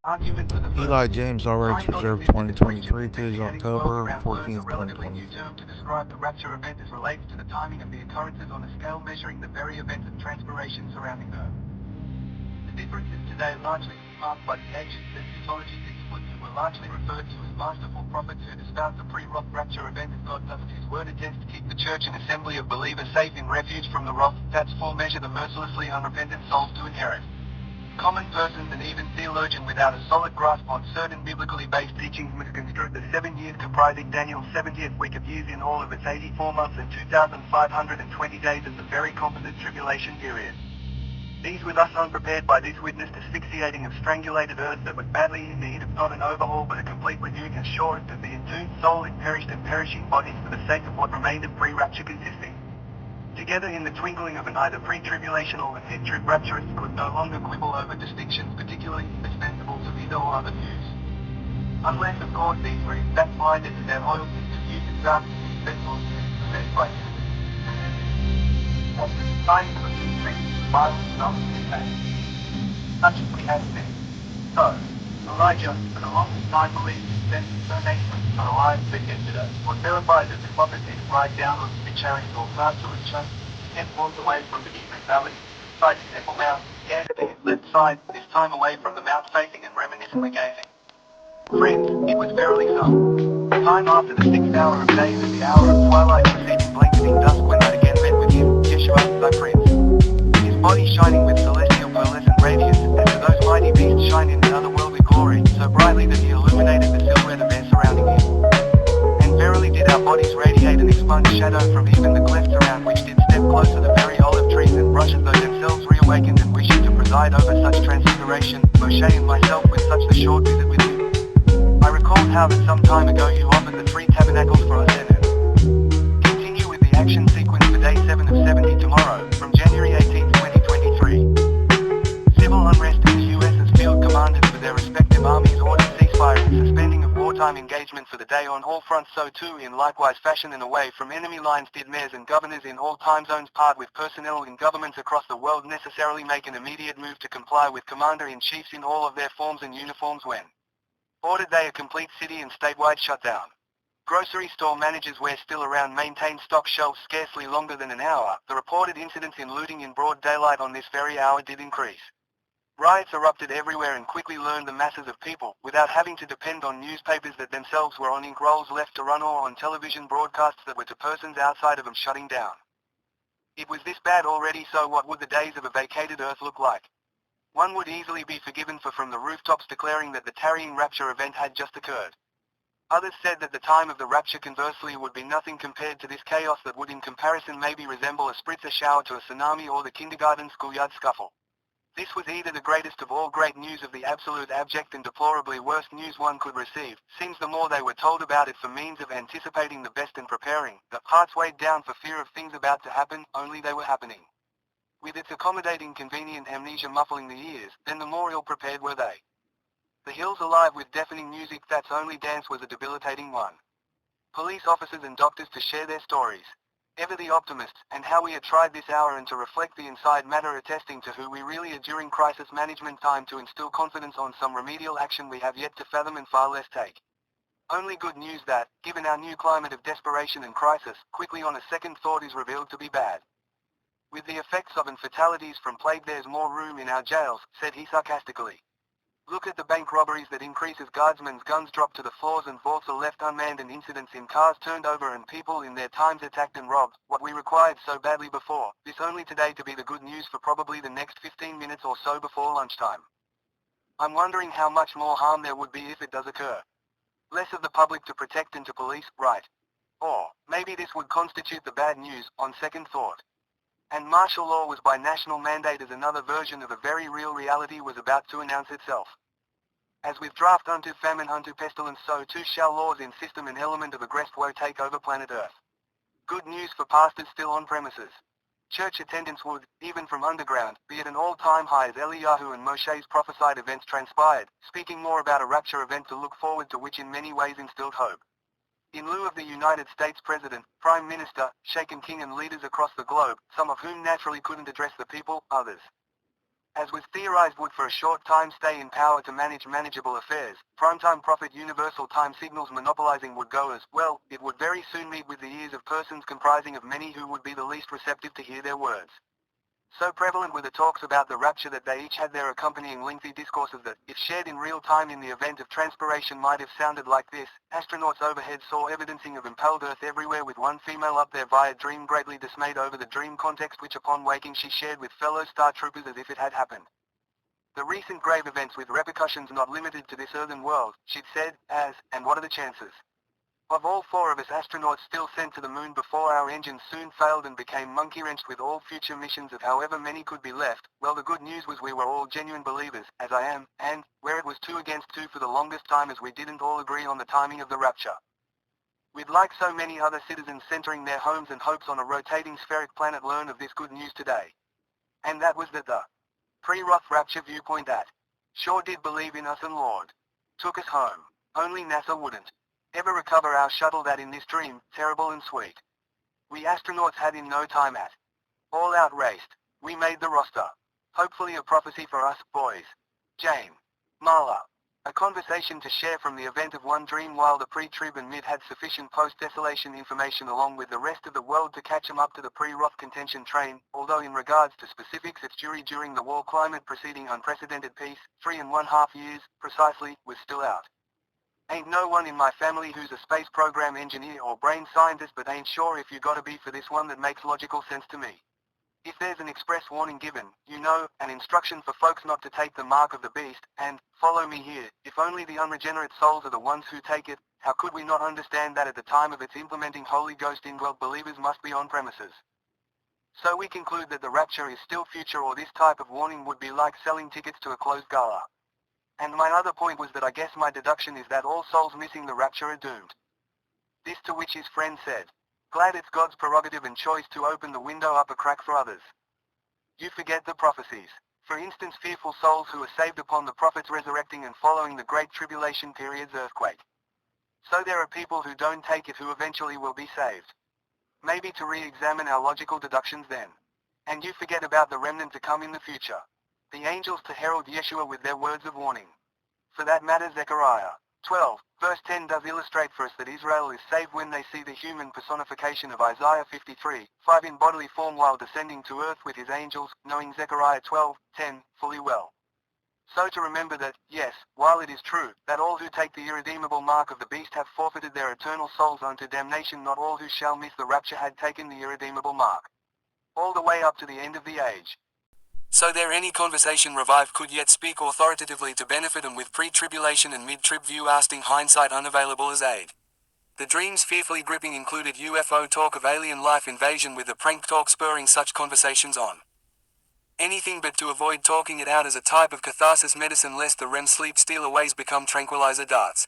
Argument for the first. Eli James, All Rights Science Reserved optimistic preachers 2023 to investigating the world October around words a 14th, relatively new 2023. term to describe the rapture event as relates to the timing of the occurrences on a scale measuring the very events of transpiration surrounding Earth. The differences today largely marked by the ancient eschatology disciplines who were largely referred to as masterful prophets who espoused the pre-wrath rapture event as God does his word attempts to keep the church and assembly of believers safe in refuge from the wrath that's foremeasure the mercilessly unrepentant souls to inherit. Common persons and even theologians without a solid grasp on certain biblically based teachings misconstrue the 7 years comprising Daniel's 70th week of years in all of its 84 months and 2,520 days as the very composite tribulation period. These with us unprepared by this witnessed asphyxiating of strangulated earth that was badly in need of not an overhaul but a complete renewing assured that the entombed soul in perished and perishing bodies for the sake of what remained of pre-rapture consisting. Together in the twinkling of an eye the pre-tribulation or the mid-trib rapturists could no longer quibble over distinctions particularly indispensable to either or other views. Unless of course these were backbinded to their loyalty to views and darkness vessels possessed by of the signs of the violence not contained. Such as we have seen. So, Elijah, for the longest time believed that no nation but alive but yesterday, was verified that the prophecy to ride down on the chariot or fast to its chest, 10 walks away from the Kidron Valley, beside the Temple Mount, scanned to his left side, this time away from the mount facing and reminiscently gazing. Friends, it was verily so. Time after the 6th hour of day and the hour of twilight preceding blanketing dusk when I again met with him, Yeshua, thy prince. His body shining with celestial pearlescent radiance, as do those mighty beasts shine in the otherworldly glory, so brightly that he illuminated the silhouette of their surrounding him. And verily did our bodies radiate and expunge shadow from even the clefts around which did step closer the very olive trees and brushes though themselves reawakened and wishing to preside over such transfiguration, Moshe and myself with such the short visit with you. I recalled how that some time ago you offered the 3 tabernacles for us and continue with the action sequence for day 7 of 70 tomorrow, from January 18, 2023. Civil unrest in the US as field commanders for their respective armies ordered ceasefire and suspending of wartime engagement for the day on all fronts, so too in likewise fashion and away from enemy lines did mayors and governors in all time zones part with personnel in governments across the world necessarily make an immediate move to comply with commander-in-chiefs in all of their forms and uniforms when ordered they a complete city and statewide shutdown. Grocery store managers were still around maintained stock shelves scarcely longer than an hour. The reported incidents in looting in broad daylight on this very hour did increase. Riots erupted everywhere and quickly learned the masses of people, without having to depend on newspapers that themselves were on ink rolls left to run or on television broadcasts that were to persons outside of them shutting down. It was this bad already, so what would the days of a vacated earth look like? One would easily be forgiven for from the rooftops declaring that the tarrying rapture event had just occurred. Others said that the time of the rapture conversely would be nothing compared to this chaos that would in comparison maybe resemble a spritzer shower to a tsunami or the kindergarten schoolyard scuffle. This was either the greatest of all great news of the absolute abject and deplorably worst news one could receive, seems the more they were told about it for means of anticipating the best and preparing, the hearts weighed down for fear of things about to happen, only they were happening. With its accommodating convenient amnesia muffling the ears, then the more ill-prepared were they. The hills alive with deafening music that's only dance was a debilitating one. Police officers and doctors to share their stories. Ever the optimists, and how we had tried this hour and to reflect the inside matter attesting to who we really are during crisis management time to instill confidence on some remedial action we have yet to fathom and far less take. Only good news that, given our new climate of desperation and crisis, quickly on a second thought is revealed to be bad. With the effects of and fatalities from plague there's more room in our jails, said he sarcastically. Look at the bank robberies that increase as guardsmen's guns drop to the floors and vaults are left unmanned and incidents in cars turned over and people in their times attacked and robbed, what we required so badly before, this only today to be the good news for probably the next 15 minutes or so before lunchtime. I'm wondering how much more harm there would be if it does occur. Less of the public to protect and to police, right? Or, maybe this would constitute the bad news, on second thought. And martial law was by national mandate as another version of a very real reality was about to announce itself. As with draft unto famine unto pestilence, so too shall laws in system and element of aggressed woe take over planet Earth. Good news for pastors still on premises. Church attendance would, even from underground, be at an all-time high as Eliyahu and Moshe's prophesied events transpired, speaking more about a rapture event to look forward to which in many ways instilled hope. In lieu of the United States President, Prime Minister, Sheikh and King and leaders across the globe, some of whom naturally couldn't address the people, others as was theorized would for a short time stay in power to manage manageable affairs, primetime prophet universal time signals monopolizing would go as well, it would very soon meet with the ears of persons comprising of many who would be the least receptive to hear their words. So prevalent were the talks about the rapture that they each had their accompanying lengthy discourses that, if shared in real time in the event of transpiration might have sounded like this: astronauts overhead saw evidencing of impelled Earth everywhere with one female up there via dream greatly dismayed over the dream context which upon waking she shared with fellow star troopers as if it had happened. The recent grave events with repercussions not limited to this earthen world, she'd said, and what are the chances? Of all four of us astronauts still sent to the moon before our engines soon failed and became monkey-wrenched with all future missions of however many could be left, well the good news was we were all genuine believers, as I am, and, where it was 2 against 2 for the longest time as we didn't all agree on the timing of the rapture. We'd like so many other citizens centering their homes and hopes on a rotating spheric planet learn of this good news today. And that was that the pre-Roth rapture viewpoint that sure did believe in us and Lord took us home. Only NASA wouldn't ever recover our shuttle that in this dream, terrible and sweet, we astronauts had in no time at all out raced. We made the roster. Hopefully a prophecy for us, boys. Jane. Marla. A conversation to share from the event of one dream while the pre-trib and mid had sufficient post-desolation information along with the rest of the world to catch 'em up to the pre-Roth contention train, although in regards to specifics its jury during the war climate preceding unprecedented peace, 3.5 years, precisely, was still out. Ain't no one in my family who's a space program engineer or brain scientist but ain't sure if you gotta be for this one that makes logical sense to me. If there's an express warning given, an instruction for folks not to take the mark of the beast, and, follow me here, if only the unregenerate souls are the ones who take it, how could we not understand that at the time of its implementing Holy Ghost indwelt believers must be on premises? So we conclude that the rapture is still future or this type of warning would be like selling tickets to a closed gala. And my other point was that I guess my deduction is that all souls missing the rapture are doomed. This to which his friend said, glad it's God's prerogative and choice to open the window up a crack for others. You forget the prophecies. For instance fearful souls who are saved upon the prophets resurrecting and following the Great Tribulation period's earthquake. So there are people who don't take it who eventually will be saved. Maybe to re-examine our logical deductions then. And you forget about the remnant to come in the future. The angels to herald Yeshua with their words of warning. For that matter Zechariah 12, verse 10 does illustrate for us that Israel is saved when they see the human personification of Isaiah 53, 5 in bodily form while descending to earth with his angels, knowing Zechariah 12, 10, fully well. So to remember that, yes, while it is true, that all who take the irredeemable mark of the beast have forfeited their eternal souls unto damnation, not all who shall miss the rapture had taken the irredeemable mark. All the way up to the end of the age. So there any conversation revived could yet speak authoritatively to benefit them with pre-tribulation and mid-trib view asking hindsight unavailable as aid. The dreams fearfully gripping included UFO talk of alien life invasion with the prank talk spurring such conversations on. Anything but to avoid talking it out as a type of catharsis medicine lest the REM sleep steal aways become tranquilizer darts.